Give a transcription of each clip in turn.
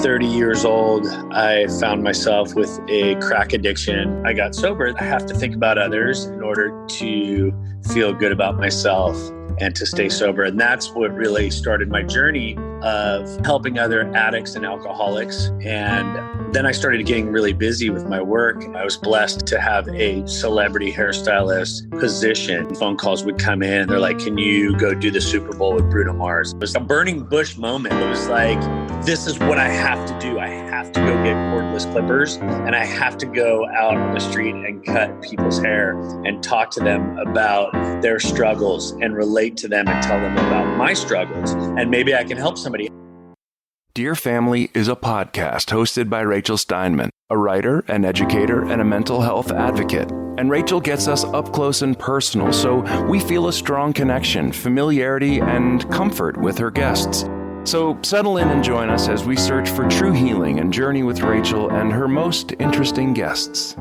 30 years old, I found myself with a crack addiction. I got sober. I have to think about others in order to feel good about myself and to stay sober. And that's what really started my journey of helping other addicts and alcoholics. And then I started getting really busy with my work. I was blessed to have a celebrity hairstylist position. Phone calls would come in. They're like, can you go do the Super Bowl with Bruno Mars? It was a burning bush moment. It was like, this is what I have to do. I have to go get cordless clippers, and I have to go out on the street and cut people's hair and talk to them about their struggles and relate to them and tell them about my struggles. And maybe I can help somebody. Dear Family is a podcast hosted by Rachel Schneidman, a writer, an educator, and a mental health advocate. And Rachel gets us up close and personal, so we feel a strong connection, familiarity, and comfort with her guests. So settle in and join us as we search for true healing and journey with Rachel and her most interesting guests.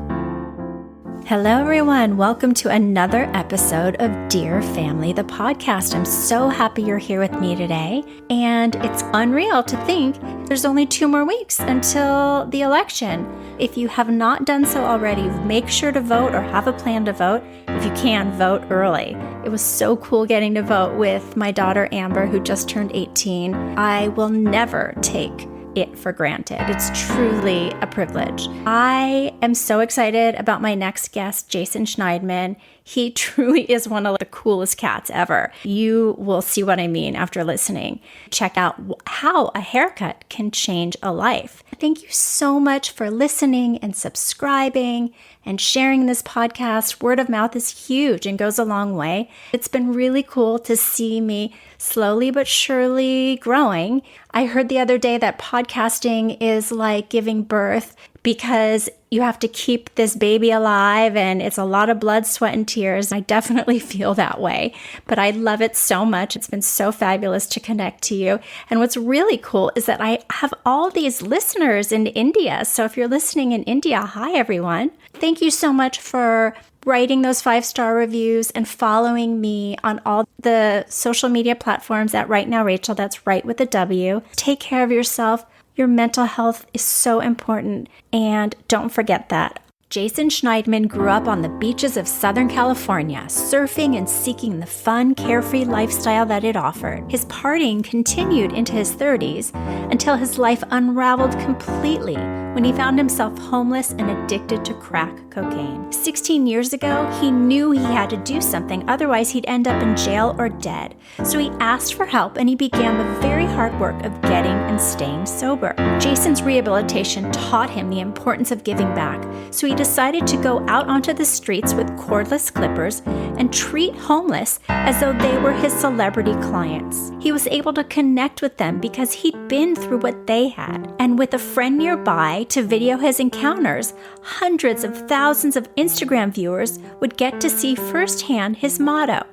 Hello, everyone. Welcome to another episode of Dear Family, the podcast. I'm so happy you're here with me today. And it's unreal to think there's only 2 more weeks until the election. If you have not done so already, make sure to vote or have a plan to vote. If you can, vote early. It was so cool getting to vote with my daughter, Amber, who just turned 18. I will never take it for granted. It's truly a privilege. I am so excited about my next guest, Jason Schneidman. He truly is one of the coolest cats ever. You will see what I mean after listening. Check out how a haircut can change a life. Thank you so much for listening and subscribing and sharing this podcast. Word of mouth is huge and goes a long way. It's been really cool to see me slowly but surely growing. I heard the other day that podcasting is like giving birth because you have to keep this baby alive and it's a lot of blood, sweat, and tears. I definitely feel that way, but I love it so much. It's been so fabulous to connect to you. And what's really cool is that I have all these listeners in India. So if you're listening in India, hi everyone. Thank you so much for writing those 5-star reviews and following me on all the social media platforms at Right Now Rachel. That's right with a W. Take care of yourself. Your mental health is so important, and don't forget that. Jason Schneidman grew up on the beaches of Southern California, surfing and seeking the fun, carefree lifestyle that it offered. His partying continued into his 30s until his life unraveled completely when he found himself homeless and addicted to crack cocaine. 16 years ago, he knew he had to do something, otherwise he'd end up in jail or dead. So he asked for help and he began the very hard work of getting and staying sober. Jason's rehabilitation taught him the importance of giving back, so he decided to go out onto the streets with cordless clippers and treat homeless as though they were his celebrity clients. He was able to connect with them because he'd been through what they had. And with a friend nearby to video his encounters, hundreds of thousands of Instagram viewers would get to see firsthand his motto: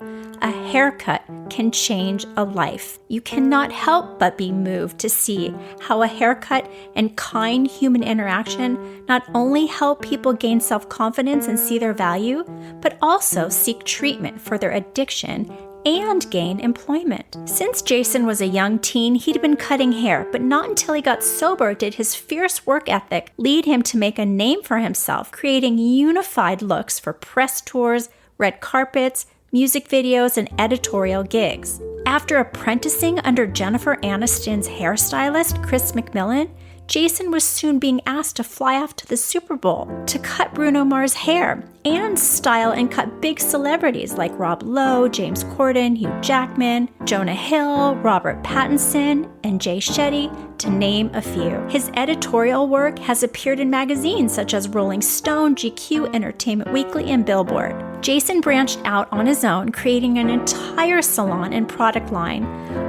a haircut can change a life. You cannot help but be moved to see how a haircut and kind human interaction not only help people gain self-confidence and see their value, but also seek treatment for their addiction and gain employment. Since Jason was a young teen, he'd been cutting hair, but not until he got sober did his fierce work ethic lead him to make a name for himself, creating unified looks for press tours, red carpets, music videos, and editorial gigs. After apprenticing under Jennifer Aniston's hairstylist, McMillan, Jason was soon being asked to fly off to the Super Bowl to cut Bruno Mars' hair and style and cut big celebrities like Rob Lowe, Corden, Hugh Jackman, Jonah Hill, Robert Pattinson, and Jay Shetty, to name a few. His editorial work has appeared in magazines such as Rolling Stone, GQ, Entertainment Weekly, and Billboard. Jason branched out on his own, creating an entire salon and product line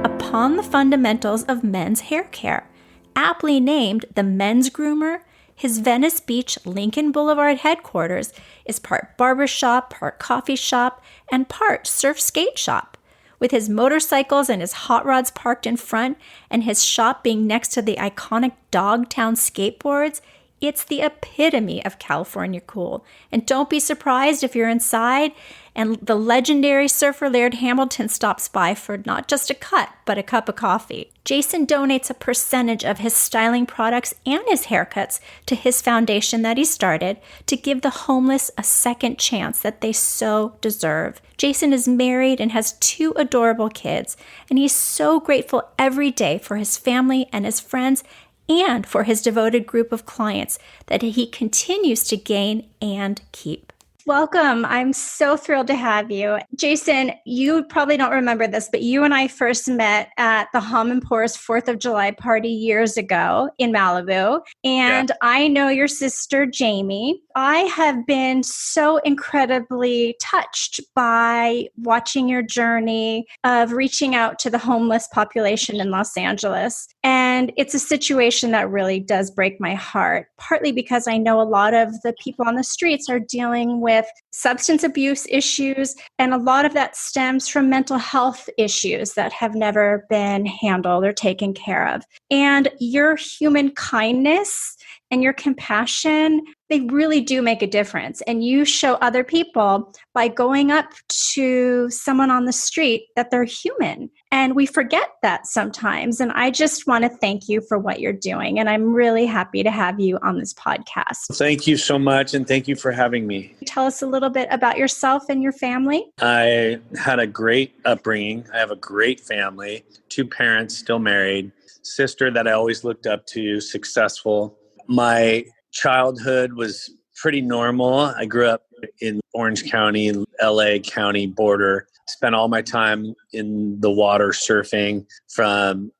upon the fundamentals of men's hair care. Aptly named the Men's Groomer, his Venice Beach, Lincoln Boulevard headquarters is part barbershop, part coffee shop, and part surf skate shop. With his motorcycles and his hot rods parked in front and his shop being next to the iconic Dogtown skateboards, It's the epitome of California cool. And don't be surprised if you're inside and the legendary surfer Laird Hamilton stops by for not just a cut, but a cup of coffee. Jason donates a percentage of his styling products and his haircuts to his foundation that he started to give the homeless a second chance that they so deserve. Jason is married and has 2 adorable kids, and he's so grateful every day for his family and his friends and for his devoted group of clients that he continues to gain and keep. Welcome. I'm so thrilled to have you. Jason, you probably don't remember this, but you and I first met at the Hum and Poor's 4th of July party years ago in Malibu. And I know your sister, Jamie. I have been so incredibly touched by watching your journey of reaching out to the homeless population in Los Angeles. And it's a situation that really does break my heart, partly because I know a lot of the people on the streets are dealing with substance abuse issues, and a lot of that stems from mental health issues that have never been handled or taken care of. And your human kindness and your compassion, they really do make a difference. And you show other people by going up to someone on the street that they're human. And we forget that sometimes. And I just want to thank you for what you're doing. And I'm really happy to have you on this podcast. Thank you so much. And thank you for having me. Tell us a little bit about yourself and your family. I had a great upbringing. I have a great family, 2 parents, still married, sister that I always looked up to, successful. My childhood was pretty normal. I grew up in Orange County, LA County border. Spent all my time in the water surfing from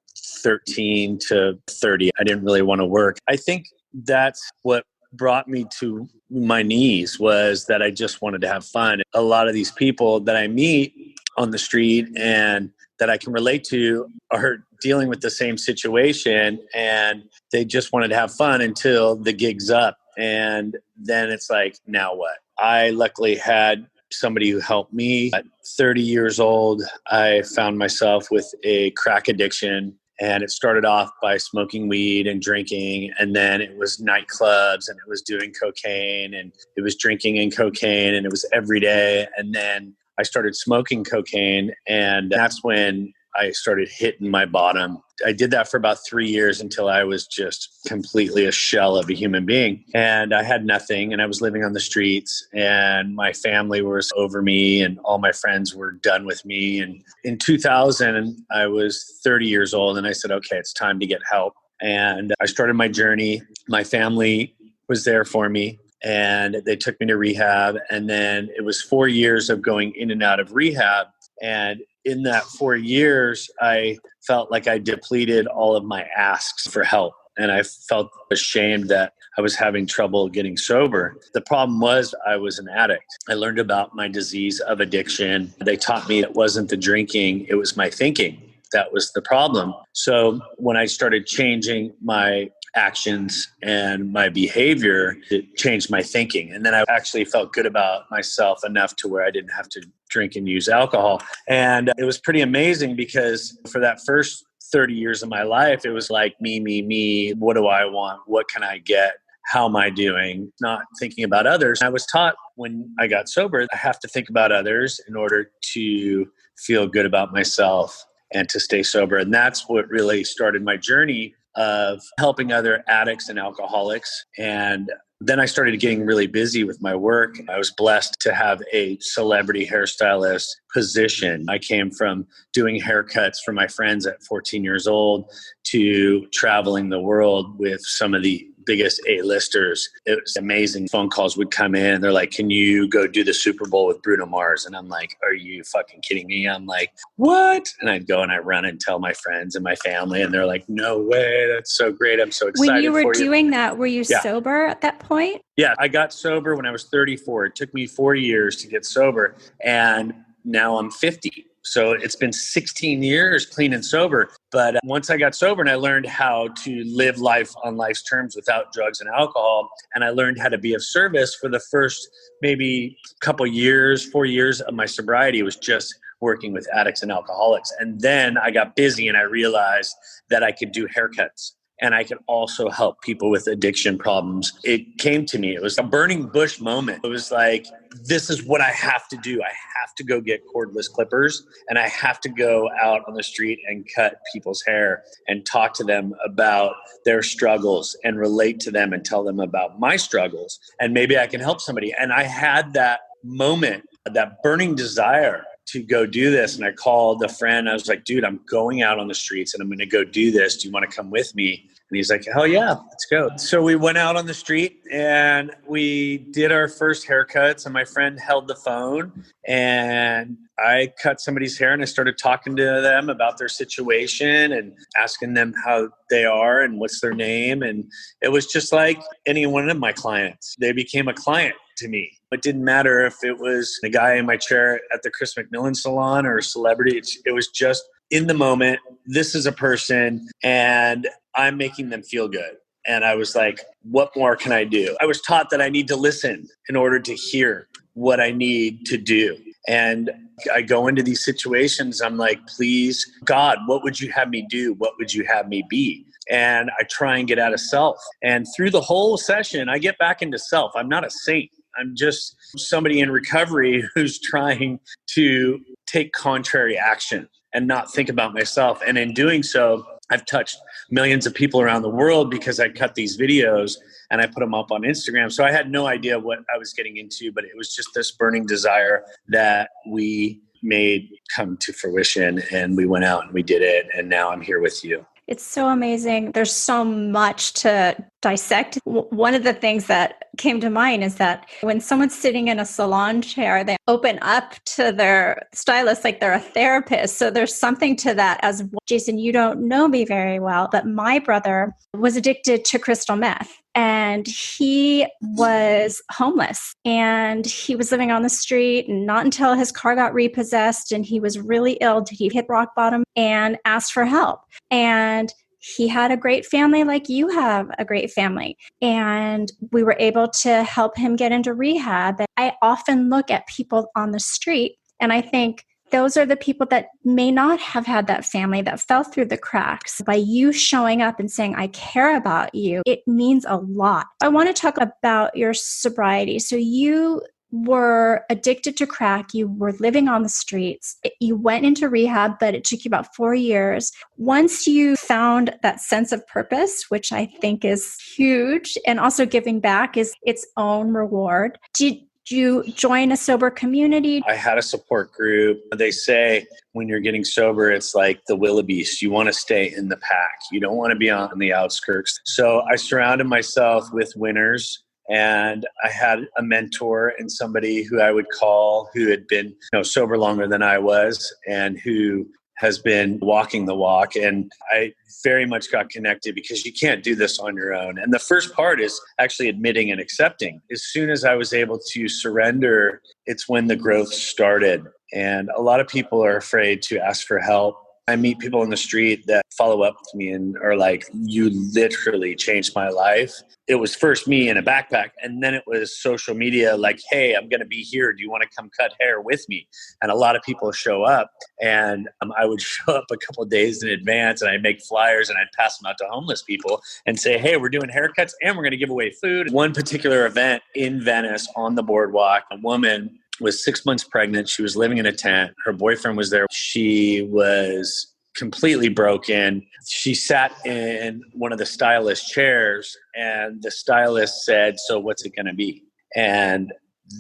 13 to 30. I didn't really want to work. I think that's what brought me to my knees, was that I just wanted to have fun. A lot of these people that I meet on the street and that I can relate to are dealing with the same situation, and they just wanted to have fun until the gig's up. And then it's like, now what? I luckily had somebody who helped me. At 30 years old, I found myself with a crack addiction, and it started off by smoking weed and drinking. And then it was nightclubs, and it was doing cocaine, and it was drinking and cocaine, and it was every day. And then I started smoking cocaine, and that's when I started hitting my bottom. I did that for about 3 years until I was just completely a shell of a human being. And I had nothing, and I was living on the streets, and my family was over me, and all my friends were done with me. And in 2000, I was 30 years old, and I said, okay, it's time to get help. And I started my journey. My family was there for me, and they took me to rehab. And then it was 4 years of going in and out of rehab. And in that 4 years, I felt like I depleted all of my asks for help. And I felt ashamed that I was having trouble getting sober. The problem was I was an addict. I learned about my disease of addiction. They taught me it wasn't the drinking, it was my thinking. That was the problem. So when I started changing my actions and my behavior, it changed my thinking. And then I actually felt good about myself enough to where I didn't have to drink and use alcohol. And it was pretty amazing, because for that first 30 years of my life, it was like me. What do I want? What can I get? How am I doing? Not thinking about others. I was taught when I got sober, I have to think about others in order to feel good about myself and to stay sober. And that's what really started my journey of helping other addicts and alcoholics. And then I started getting really busy with my work. I was blessed to have a celebrity hairstylist position. I came from doing haircuts for my friends at 14 years old to traveling the world with some of the biggest A-listers. It was amazing. Phone calls would come in, and they're like, can you go do the Super Bowl with Bruno Mars? And I'm like, are you fucking kidding me? I'm like, what? And I'd go and I run and tell my friends and my family, and they're like, no way. That's so great. I'm so excited for you. When you were doing that, were you sober at that point? Yeah, I got sober when I was 34. It took me 4 years to get sober, and now I'm 50. So it's been 16 years clean and sober. But once I got sober and I learned how to live life on life's terms without drugs and alcohol, and I learned how to be of service for the first maybe couple years, 4 years of my sobriety was just working with addicts and alcoholics. And then I got busy and I realized that I could do haircuts. and I can also help people with addiction problems. It came to me. It was a burning bush moment. It was like, this is what I have to do. I have to go get cordless clippers, and I have to go out on the street and cut people's hair and talk to them about their struggles and relate to them and tell them about my struggles. And maybe I can help somebody. And I had that moment, that burning desire to go do this. And I called a friend. I was like, dude, I'm going out on the streets and I'm going to go do this. Do you want to come with me? And he's like, hell yeah, let's go. So we went out on the street and we did our first haircuts, and my friend held the phone and I cut somebody's hair, and I started talking to them about their situation and asking them how they are and what's their name. And it was just like any one of my clients. They became a client to me. It didn't matter if it was the guy in my chair at the Chris McMillan salon or a celebrity. It was just in the moment. This is a person and I'm making them feel good. And I was like, what more can I do? I was taught that I need to listen in order to hear what I need to do. And I go into these situations. I'm like, please, God, what would you have me do? What would you have me be? And I try and get out of self. And through the whole session, I get back into self. I'm not a saint. I'm just somebody in recovery who's trying to take contrary action and not think about myself. And in doing so, I've touched millions of people around the world because I cut these videos and I put them up on Instagram. So I had no idea what I was getting into, but it was just this burning desire that we made come to fruition. And we went out and we did it. And now I'm here with you. It's so amazing. There's so much to dissect. One of the things that came to mind is that when someone's sitting in a salon chair, they open up to their stylist like they're a therapist. So there's something to that. As Jason, you don't know me very well, but my brother was addicted to crystal meth. And he was homeless and he was living on the street, and not until his car got repossessed and he was really ill did he hit rock bottom and ask for help. And he had a great family like you have a great family. And we were able to help him get into rehab. And I often look at people on the street and I think, those are the people that may not have had that family, that fell through the cracks. By you showing up and saying, I care about you, it means a lot. I want to talk about your sobriety. So you were addicted to crack. You were living on the streets. You went into rehab, but it took you about 4 years. Once you found that sense of purpose, which I think is huge, and also giving back is its own reward. Did you join a sober community? I had a support group. They say when you're getting sober, it's like the wildebeest. You want to stay in the pack. You don't want to be on the outskirts. So I surrounded myself with winners, and I had a mentor and somebody who I would call who had been sober longer than I was and who has been walking the walk. And I very much got connected because you can't do this on your own. And the first part is actually admitting and accepting. As soon as I was able to surrender, it's when the growth started. And a lot of people are afraid to ask for help. I meet people in the street that follow up with me and are like, you literally changed my life. It was first me in a backpack, and then it was social media like, hey, I'm going to be here. Do you want to come cut hair with me? And a lot of people show up, and I would show up a couple of days in advance, and I'd make flyers and I'd pass them out to homeless people and say, hey, we're doing haircuts and we're going to give away food. One particular event in Venice on the boardwalk, a woman was 6 months pregnant. She was living in a tent. Her boyfriend was there. She was completely broken. She sat in one of the stylist chairs, and the stylist said, so what's it going to be? And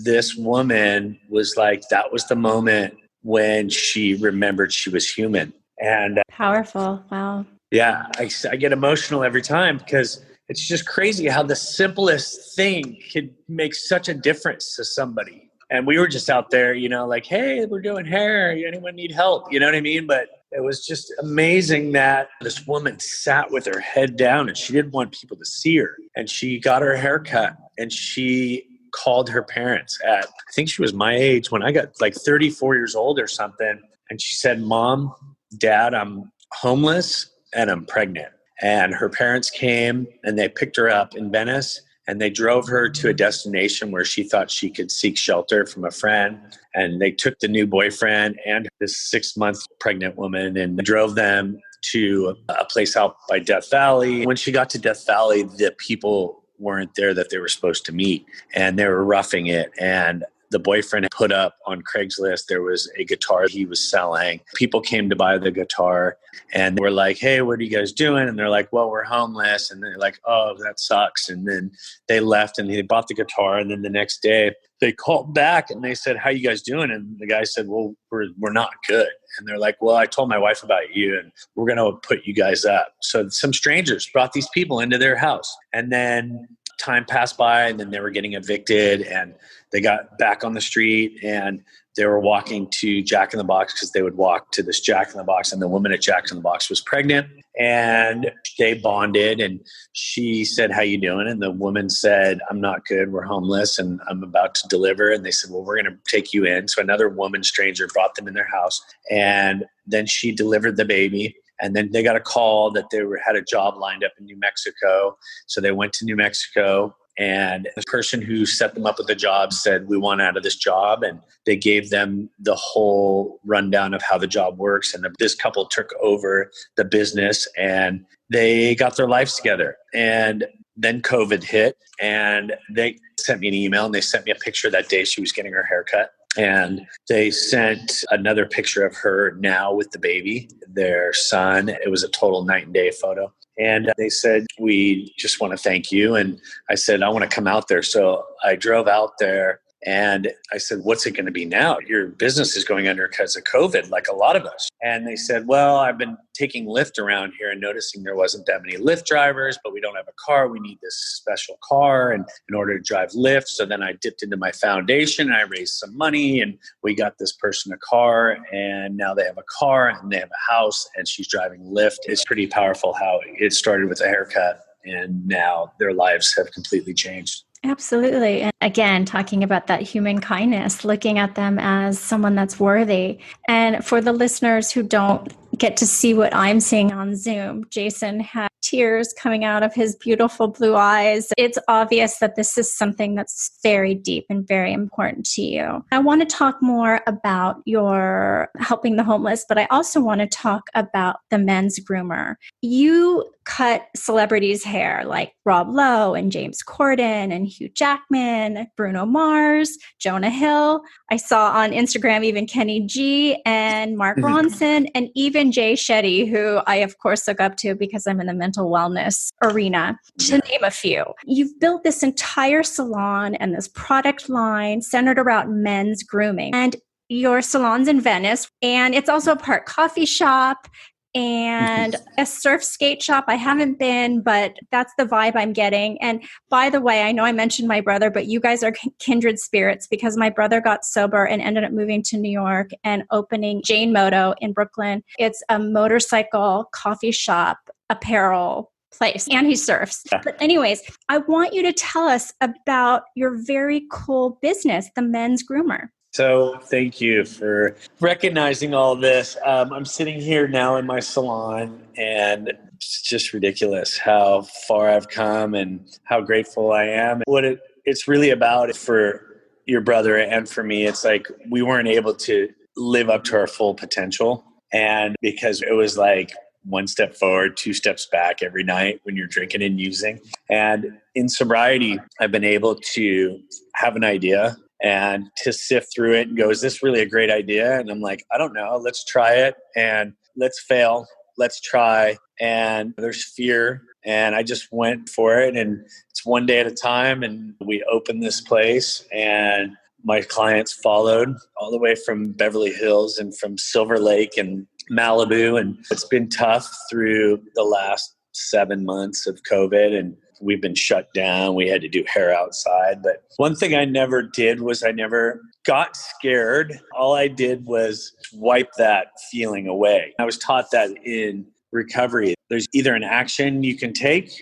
this woman was like, that was the moment when she remembered she was human. And powerful. Wow. Yeah, I get emotional every time because it's just crazy how the simplest thing could make such a difference to somebody. And we were just out there, like, hey, we're doing hair. Anyone need help? You know what I mean? But it was just amazing that this woman sat with her head down and she didn't want people to see her. And she got her hair cut and she called her parents at, I think she was my age when I got like 34 years old or something. And she said, Mom, Dad, I'm homeless and I'm pregnant. And her parents came and they picked her up in Venice. And they drove her to a destination where she thought she could seek shelter from a friend. And they took the new boyfriend and this 6 month pregnant woman and drove them to a place out by Death Valley. When she got to Death Valley, the people weren't there that they were supposed to meet, and they were roughing it. And the boyfriend put up on Craigslist, there was a guitar he was selling. People came to buy the guitar and they were like, hey, what are you guys doing? And they're like, well, we're homeless. And they're like, oh, that sucks. And then they left and they bought the guitar. And then the next day they called back and they said, how you guys doing? And the guy said, well, we're not good. And they're like, well, I told my wife about you and we're going to put you guys up. So some strangers brought these people into their house. And then time passed by and then they were getting evicted and they got back on the street and they were walking to Jack in the Box because they would walk to this Jack in the Box, and the woman at Jack in the Box was pregnant, and they bonded, and she said, how you doing? And the woman said, I'm not good. We're homeless and I'm about to deliver. And they said, well, we're going to take you in. So another woman, stranger, brought them in their house, and then she delivered the baby. And then they got a call that they had a job lined up in New Mexico. So they went to New Mexico, and the person who set them up with the job said, we want out of this job. And they gave them the whole rundown of how the job works. And this couple took over the business and they got their lives together. And then COVID hit and they sent me an email and they sent me a picture that day she was getting her haircut. And they sent another picture of her now with the baby, their son. It was a total night and day photo. And they said, we just want to thank you. And I said, I want to come out there. So I drove out there and I said, what's it going to be now? Your business is going under because of COVID, like a lot of us. And they said, well, I've been taking Lyft around here and noticing there wasn't that many Lyft drivers, but we don't have a car. We need this special car and in order to drive Lyft. So then I dipped into my foundation and I raised some money and we got this person a car and now they have a car and they have a house and she's driving Lyft. It's pretty powerful how it started with a haircut and now their lives have completely changed. Absolutely. And again, talking about that human kindness, looking at them as someone that's worthy. And for the listeners who don't get to see what I'm seeing on Zoom, Jason had tears coming out of his beautiful blue eyes. It's obvious that this is something that's very deep and very important to you. I want to talk more about your helping the homeless, but I also want to talk about the men's groomer. You cut celebrities' hair like Rob Lowe and James Corden and Hugh Jackman, Bruno Mars, Jonah Hill. I saw on Instagram even Kenny G and Mark Ronson and even Jay Shetty, who I of course look up to because I'm in the mental wellness arena, to name a few. You've built this entire salon and this product line centered around men's grooming. And your salon's in Venice, and it's also a part coffee shop and a surf skate shop. I haven't been, but that's the vibe I'm getting. And by the way, I know I mentioned my brother, but you guys are kindred spirits because my brother got sober and ended up moving to New York and opening Jane Moto in Brooklyn. It's a motorcycle coffee shop, apparel place, and he surfs. But anyways, I want you to tell us about your very cool business, the men's groomer. So thank you for recognizing all this. I'm sitting here now in my salon and it's just ridiculous how far I've come and how grateful I am. What it's really about for your brother and for me, it's like we weren't able to live up to our full potential. And because it was like one step forward, two steps back every night when you're drinking and using. And in sobriety, I've been able to have an idea and to sift through it and go, is this really a great idea? And I'm like, I don't know. Let's try it and let's fail. Let's try. And there's fear. And I just went for it. And it's one day at a time. And we opened this place and my clients followed all the way from Beverly Hills and from Silver Lake and Malibu. And it's been tough through the last 7 months of COVID and we've been shut down. We had to do hair outside. But one thing I never did was I never got scared. All I did was wipe that feeling away. I was taught that in recovery, there's either an action you can take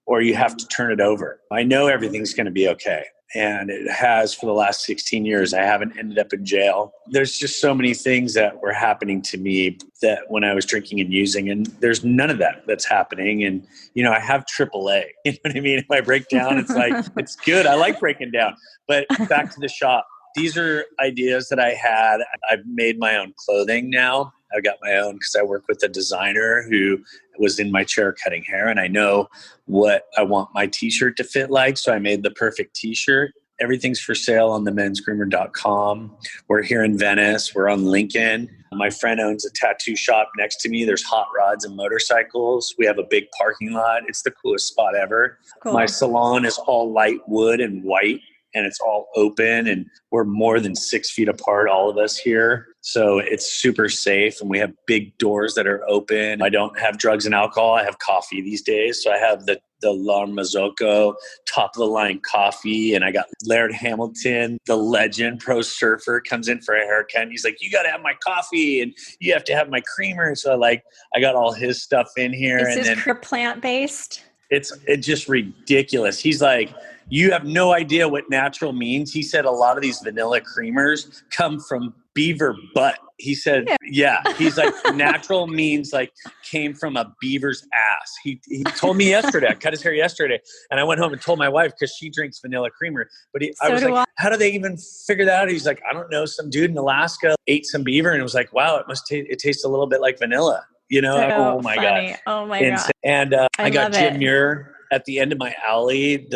or you have to turn it over. I know everything's going to be okay. And it has for the last 16 years. I haven't ended up in jail. There's just so many things that were happening to me that when I was drinking and using, and there's none of that that's happening. And, you know, I have AAA. You know what I mean? If I break down, it's like, it's good. I like breaking down. But back to the shop. These are ideas that I had. I've made my own clothing now. I've got my own because I work with a designer who was in my chair cutting hair, and I know what I want my t-shirt to fit like. So I made the perfect t-shirt. Everything's for sale on the mensgroomer.com. We're here in Venice. We're on Lincoln. My friend owns a tattoo shop next to me. There's hot rods and motorcycles. We have a big parking lot. It's the coolest spot ever. Cool. My salon is all light wood and white, and it's all open, and we're more than 6 feet apart, all of us here. So it's super safe, and we have big doors that are open. I don't have drugs and alcohol. I have coffee these days. So I have the La Marzocco top of the line coffee, and I got Laird Hamilton, the legend pro surfer, comes in for a haircut, and he's like, you got to have my coffee and you have to have my creamer. So I got all his stuff in here. Is this plant-based? It's just ridiculous. He's like, you have no idea what natural means. He said a lot of these vanilla creamers come from beaver butt. He said, yeah. He's like, natural means like came from a beaver's ass. He told me yesterday. I cut his hair yesterday, and I went home and told my wife because she drinks vanilla creamer. But I was like, how do they even figure that out? He's like, I don't know. Some dude in Alaska ate some beaver, and it was like, wow, it tastes a little bit like vanilla. You know? So oh my funny. God. Oh my God. And I got Jim Muir at the end of my alley.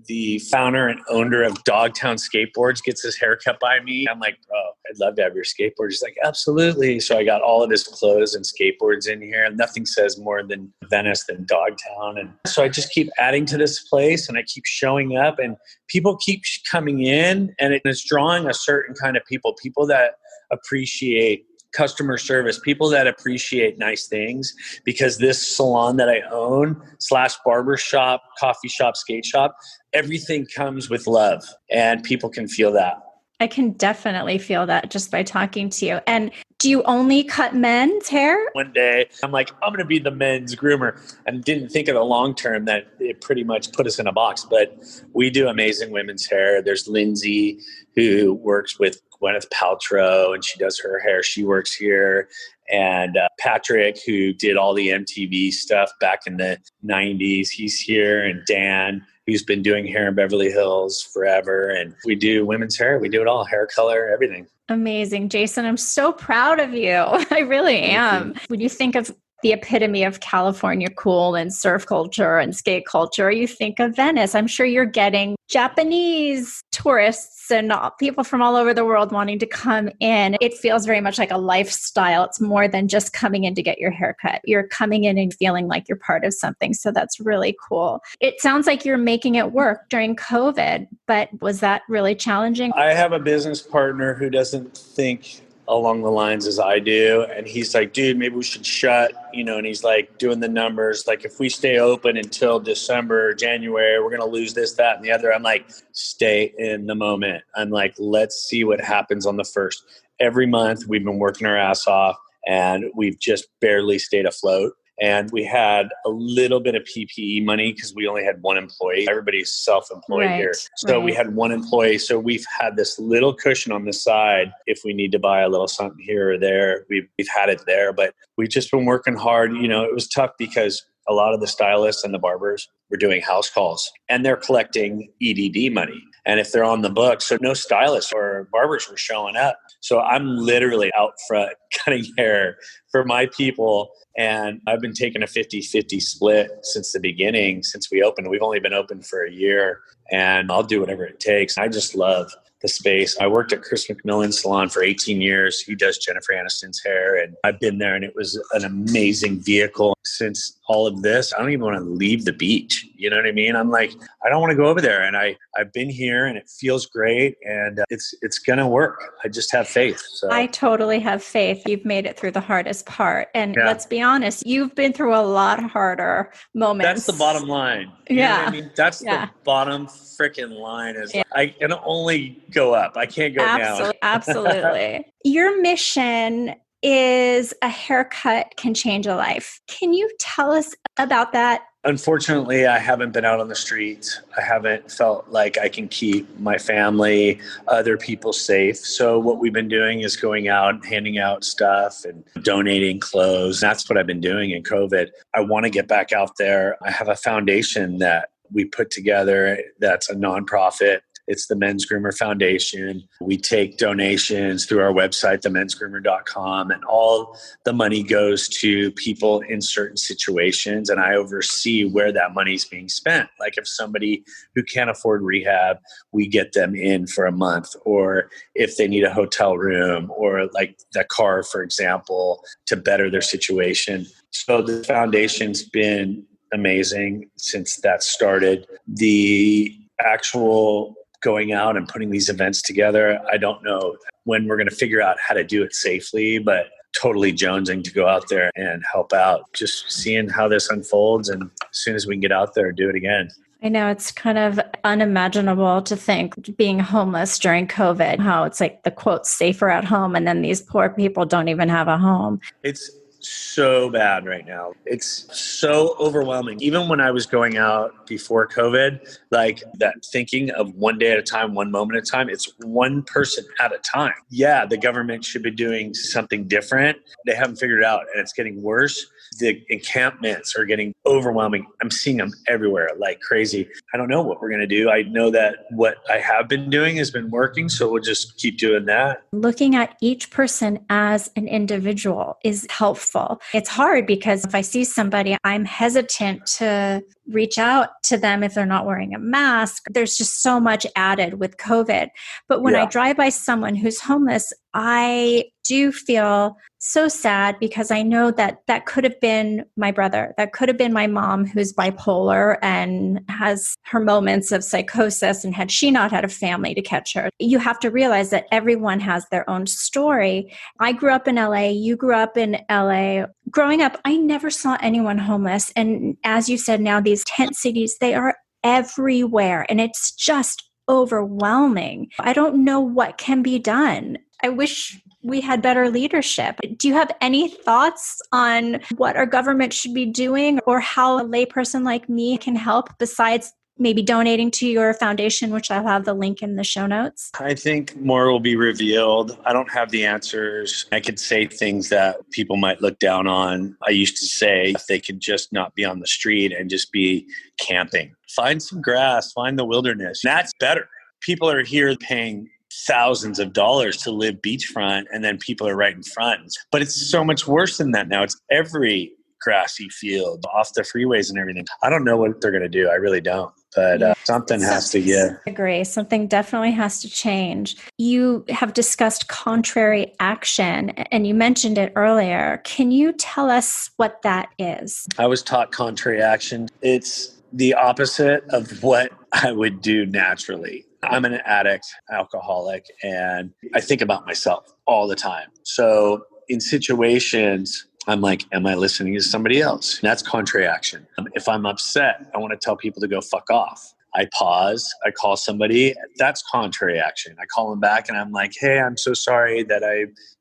The founder and owner of Dogtown Skateboards gets his hair cut by me. I'm like, bro, I'd love to have your skateboard. He's like, absolutely. So I got all of his clothes and skateboards in here. Nothing says more than Venice than Dogtown. And so I just keep adding to this place, and I keep showing up, and people keep coming in, and it's drawing a certain kind of people that appreciate customer service, people that appreciate nice things, because this salon that I own / barber shop, coffee shop, skate shop, everything comes with love, and people can feel that. I can definitely feel that just by talking to you. And do you only cut men's hair? One day I'm like, I'm going to be the men's groomer, and didn't think of the long term that it pretty much put us in a box. But we do amazing women's hair. There's Lindsay, who works with Gwyneth Paltrow, and she does her hair. She works here. And Patrick, who did all the MTV stuff back in the 90s, he's here. And Dan, who's been doing hair in Beverly Hills forever. And we do women's hair. We do it all, hair color, everything. Amazing. Jason, I'm so proud of you. I really am. When you think of the epitome of California cool and surf culture and skate culture, you think of Venice. I'm sure you're getting Japanese tourists and people from all over the world wanting to come in. It feels very much like a lifestyle. It's more than just coming in to get your haircut. You're coming in and feeling like you're part of something. So that's really cool. It sounds like you're making it work during COVID, but was that really challenging? I have a business partner who doesn't think along the lines as I do. And he's like, dude, maybe we should shut, and he's like doing the numbers. Like, if we stay open until December or January, we're going to lose this, that, and the other. I'm like, stay in the moment. I'm like, let's see what happens on the first. Every month we've been working our ass off, and we've just barely stayed afloat. And we had a little bit of PPE money because we only had one employee. Everybody's self-employed here. So we had one employee. So we've had this little cushion on the side. If we need to buy a little something here or there, we've had it there. But we've just been working hard. It was tough because a lot of the stylists and the barbers were doing house calls, and they're collecting EDD money. And if they're on the books, so no stylists or barbers were showing up. So I'm literally out front cutting hair for my people. And I've been taking a 50-50 split since the beginning, since we opened. We've only been open for a year, and I'll do whatever it takes. I just love the space. I worked at Chris McMillan's salon for 18 years. He does Jennifer Aniston's hair, and I've been there, and it was an amazing vehicle. Since all of this, I don't even want to leave the beach. You know what I mean? I'm like, I don't want to go over there. And I've been here, and it feels great, and it's going to work. I just have faith. So I totally have faith. You've made it through the hardest part. And let's be honest, you've been through a lot harder moments. That's the bottom line. You know what I mean? That's the bottom freaking line is I can only go up. I can't go down. Absolutely. Your mission is a haircut can change a life. Can you tell us about that? Unfortunately, I haven't been out on the streets. I haven't felt like I can keep my family, other people safe. So what we've been doing is going out and handing out stuff and donating clothes. That's what I've been doing in COVID. I want to get back out there. I have a foundation that we put together that's a nonprofit. It's the Men's Groomer Foundation. We take donations through our website, themensgroomer.com, and all the money goes to people in certain situations. And I oversee where that money is being spent. Like if somebody who can't afford rehab, we get them in for a month, or if they need a hotel room, or like the car, for example, to better their situation. So the foundation's been amazing since that started. The actual going out and putting these events together, I don't know when we're going to figure out how to do it safely, but totally jonesing to go out there and help out, just seeing how this unfolds. And as soon as we can get out there, do it again. I know it's kind of unimaginable to think being homeless during COVID, how it's like the quote, safer at home. And then these poor people don't even have a home. It's so bad right now. It's so overwhelming. Even when I was going out before COVID, like that thinking of one day at a time, one moment at a time, it's one person at a time. Yeah, the government should be doing something different. They haven't figured it out, and it's getting worse. The encampments are getting overwhelming. I'm seeing them everywhere like crazy. I don't know what we're going to do. I know that what I have been doing has been working, so we'll just keep doing that. Looking at each person as an individual is helpful. It's hard because if I see somebody, I'm hesitant to reach out to them if they're not wearing a mask. There's just so much added with COVID. But when I drive by someone who's homeless, I do feel so sad because I know that that could have been my brother. That could have been my mom who's bipolar and has her moments of psychosis. And had she not had a family to catch her, you have to realize that everyone has their own story. I grew up in LA. You grew up in LA. Growing up, I never saw anyone homeless. And as you said, now these tent cities, they are everywhere. And it's just overwhelming. I don't know what can be done. I wish we had better leadership. Do you have any thoughts on what our government should be doing or how a layperson like me can help besides maybe donating to your foundation, which I'll have the link in the show notes? I think more will be revealed. I don't have the answers. I could say things that people might look down on. I used to say if they could just not be on the street and just be camping. Find some grass, find the wilderness. That's better. People are here paying thousands of dollars to live beachfront, and then people are right in front. But it's so much worse than that now. It's every grassy field off the freeways and everything. I don't know what they're going to do. I really don't. But something has to give. I agree. Something definitely has to change. You have discussed contrary action, and you mentioned it earlier. Can you tell us what that is? I was taught contrary action. It's the opposite of what I would do naturally. I'm an addict, alcoholic, and I think about myself all the time. So in situations, I'm like, am I listening to somebody else? And that's contrary action. If I'm upset, I want to tell people to go fuck off. I pause, I call somebody, that's contrary action. I call them back and I'm like, hey, I'm so sorry that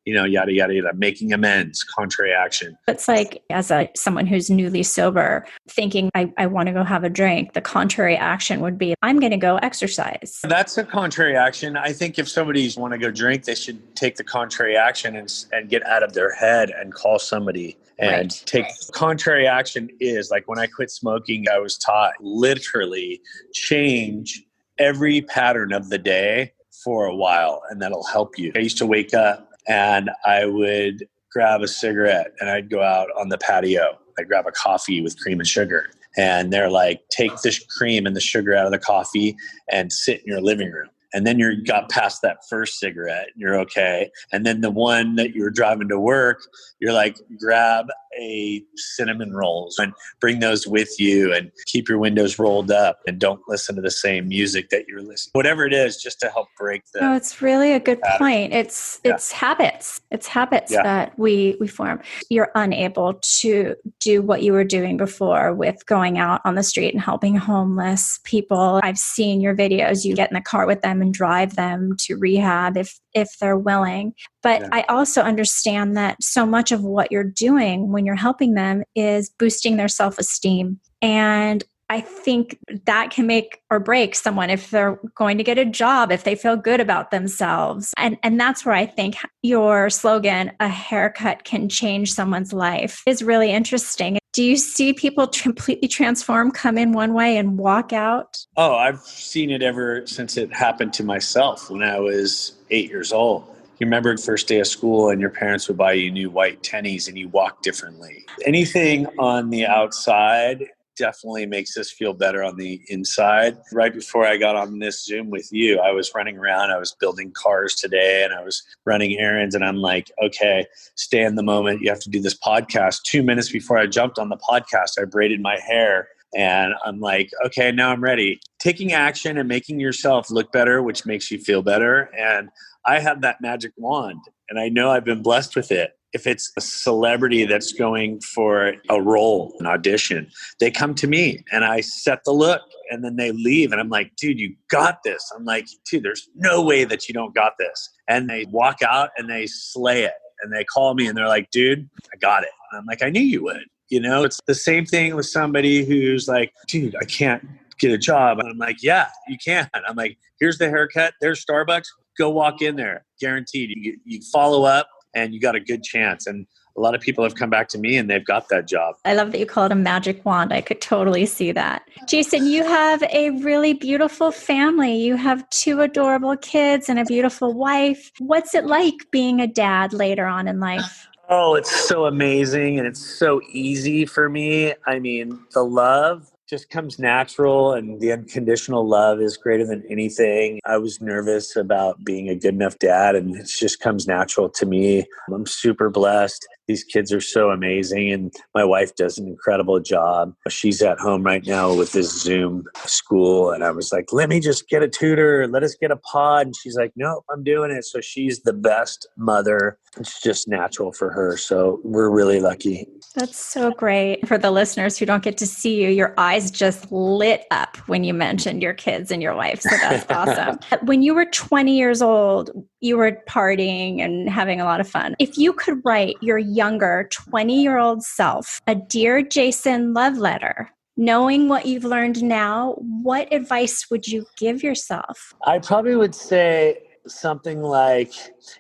yada, yada, yada, making amends, contrary action. It's like, as someone who's newly sober, thinking I want to go have a drink, the contrary action would be, I'm going to go exercise. That's a contrary action. I think if somebody's want to go drink, they should take the contrary action and get out of their head and call somebody and take contrary action is like when I quit smoking, I was taught literally change every pattern of the day for a while, and that'll help you. I used to wake up and I would grab a cigarette and I'd go out on the patio. I'd grab a coffee with cream and sugar. And they're like, take the cream and the sugar out of the coffee and sit in your living room. And then you got past that first cigarette, and you're okay. And then the one that you were driving to work, you're like, grab a cinnamon rolls and bring those with you and keep your windows rolled up and don't listen to the same music that you're listening. Whatever it is, just to help break the... No, it's really a good point. It's habits. It's habits that we form. You're unable to do what you were doing before with going out on the street and helping homeless people. I've seen your videos. You get in the car with them and drive them to rehab if they're willing. But I also understand that so much of what you're doing when you're helping them is boosting their self-esteem. And I think that can make or break someone if they're going to get a job, if they feel good about themselves. And that's where I think your slogan, a haircut can change someone's life, is really interesting. Do you see people completely transform, come in one way and walk out? Oh, I've seen it ever since it happened to myself when I was 8 years old. You remember the first day of school and your parents would buy you new white tennies and you walk differently. Anything on the outside definitely makes us feel better on the inside. Right before I got on this Zoom with you, I was running around, I was building cars today and I was running errands and I'm like, okay, stay in the moment. You have to do this podcast. 2 minutes before I jumped on the podcast, I braided my hair. And I'm like, okay, now I'm ready. Taking action and making yourself look better, which makes you feel better. And I have that magic wand and I know I've been blessed with it. If it's a celebrity that's going for a role, an audition, they come to me and I set the look and then they leave and I'm like, dude, you got this. I'm like, dude, there's no way that you don't got this. And they walk out and they slay it and they call me and they're like, dude, I got it. And I'm like, I knew you would. You know, it's the same thing with somebody who's like, dude, I can't get a job. And I'm like, yeah, you can. I'm like, here's the haircut. There's Starbucks. Go walk in there. Guaranteed. You follow up and you got a good chance. And a lot of people have come back to me and they've got that job. I love that you call it a magic wand. I could totally see that. Jason, you have a really beautiful family. You have 2 adorable kids and a beautiful wife. What's it like being a dad later on in life? Oh, it's so amazing and it's so easy for me. I mean, the love just comes natural and the unconditional love is greater than anything. I was nervous about being a good enough dad and it just comes natural to me. I'm super blessed. These kids are so amazing and my wife does an incredible job. She's at home right now with this Zoom school and I was like, let me just get a tutor. Let us get a pod. And she's like, no, I'm doing it. So she's the best mother. It's just natural for her. So we're really lucky. That's so great. For the listeners who don't get to see you, your eyes just lit up when you mentioned your kids and your wife. So that's awesome. When you were 20 years old, you were partying and having a lot of fun. If you could write your younger 20-year-old self a Dear Jason love letter, knowing what you've learned now, what advice would you give yourself? I probably would say something like,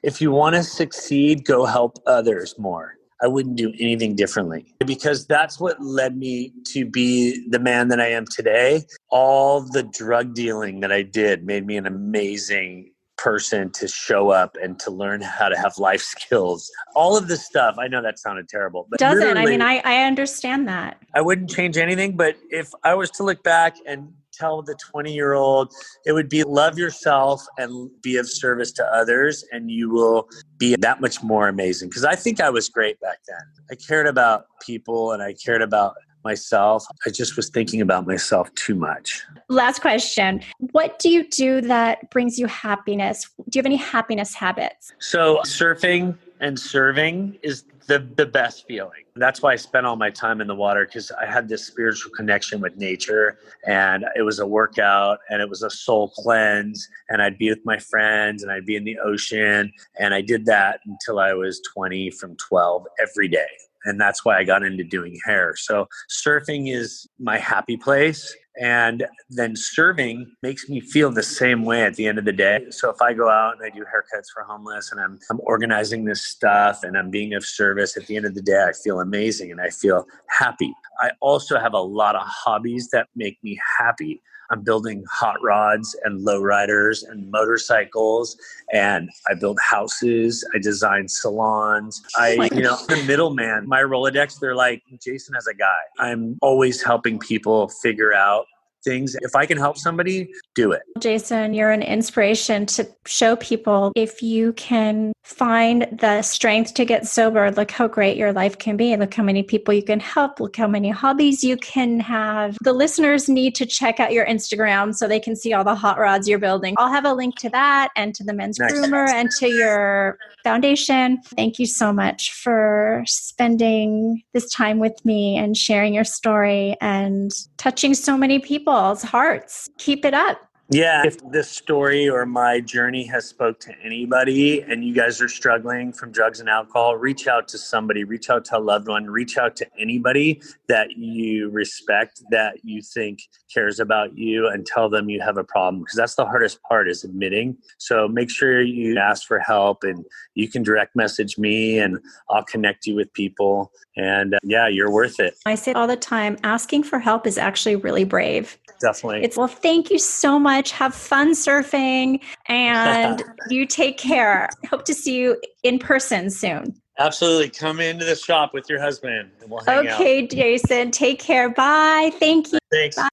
if you want to succeed, go help others more. I wouldn't do anything differently because that's what led me to be the man that I am today. All the drug dealing that I did made me an amazing person to show up and to learn how to have life skills. All of this stuff, I know that sounded terrible. But doesn't. I mean, I understand that. I wouldn't change anything, but if I was to look back and tell the 20-year-old, it would be love yourself and be of service to others and you will be that much more amazing. Because I think I was great back then. I cared about people and I cared about myself. I just was thinking about myself too much. Last question. What do you do that brings you happiness? Do you have any happiness habits? So surfing and serving is the best feeling. That's why I spent all my time in the water because I had this spiritual connection with nature and it was a workout and it was a soul cleanse and I'd be with my friends and I'd be in the ocean and I did that until I was 20 from 12 every day. And that's why I got into doing hair. So surfing is my happy place. And then serving makes me feel the same way at the end of the day. So if I go out and I do haircuts for homeless and I'm organizing this stuff and I'm being of service, at the end of the day, I feel amazing and I feel happy. I also have a lot of hobbies that make me happy. I'm building hot rods and lowriders and motorcycles, and I build houses. I design salons. The middleman, my Rolodex, they're like, Jason as a guy. I'm always helping people figure out things. If I can help somebody, do it. Jason, you're an inspiration to show people if you can find the strength to get sober, look how great your life can be. Look how many people you can help. Look how many hobbies you can have. The listeners need to check out your Instagram so they can see all the hot rods you're building. I'll have a link to that and to the men's groomer and to your foundation. Thank you so much for spending this time with me and sharing your story and touching so many people's hearts. Keep it up. Yeah, if this story or my journey has spoke to anybody and you guys are struggling from drugs and alcohol, reach out to somebody, reach out to a loved one, reach out to anybody that you respect, that you think cares about you, and tell them you have a problem, because that's the hardest part, is admitting. So make sure you ask for help, and you can direct message me and I'll connect you with people. And yeah, you're worth it. I say all the time, asking for help is actually really brave. Definitely. Well, thank you so much. Have fun surfing, and you take care. Hope to see you in person soon. Absolutely. Come into the shop with your husband and we'll hang out. Okay, Jason. Take care. Bye. Thank you. Thanks. Bye.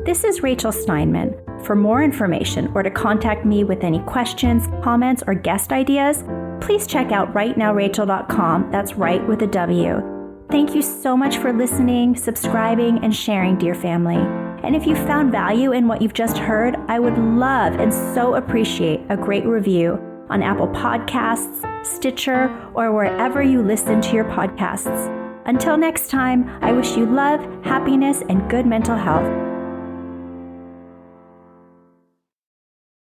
This is Rachel Schneidman. For more information or to contact me with any questions, comments, or guest ideas, please check out rightnowrachel.com. That's right with a W. Thank you so much for listening, subscribing, and sharing, dear family. And if you found value in what you've just heard, I would love and so appreciate a great review on Apple Podcasts, Stitcher, or wherever you listen to your podcasts. Until next time, I wish you love, happiness, and good mental health.